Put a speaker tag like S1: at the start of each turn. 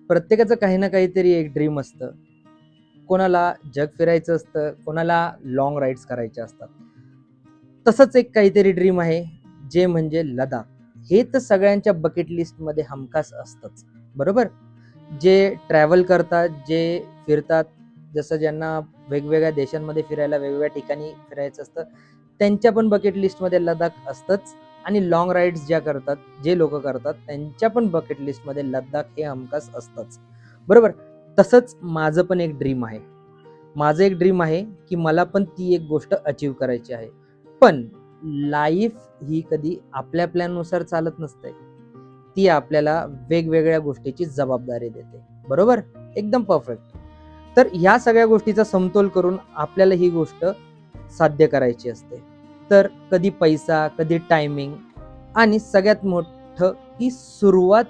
S1: प्रत्येकाचं काही ना काहीतरी एक ड्रीम असतं. कोणाला जग फिरायचं असतं, कोणाला लाँग राईड्स करायच्या असतात. तसंच एक काहीतरी ड्रीम आहे, जे म्हणजे लदाख. हे तर सगळ्यांच्या बकेट लिस्टमध्ये हमखास असतंच, बरोबर? जे ट्रॅव्हल करतात, जे फिरतात, जसं ज्यांना वेगवेगळ्या देशांमध्ये फिरायला, वेगवेगळ्या ठिकाणी फिरायचं असतं, त्यांच्या पण बकेट लिस्टमध्ये लदाख असतंच. आणि लाँग राईड्स ज्या करतात, जे लोकं करतात, त्यांच्या पण बकेट लिस्टमध्ये लदाख हे हमखास असतंच, बरोबर? तसंच माझं पण एक ड्रीम आहे. माझं एक ड्रीम आहे, की मला पण ती एक गोष्ट अचीव्ह करायची आहे. पण लाईफ ही कधी आपल्या प्लॅननुसार चालत नसते. ती आपल्याला वेगवेगळ्या गोष्टीची जबाबदारी देते, बरोबर? एकदम परफेक्ट. तर ह्या सगळ्या गोष्टीचा समतोल करून आपल्याला ही गोष्ट साध्य करायची असते. तर कधी पैसा, कधी टायमिंग आणि सगळ्यात मोठं की सुरुवात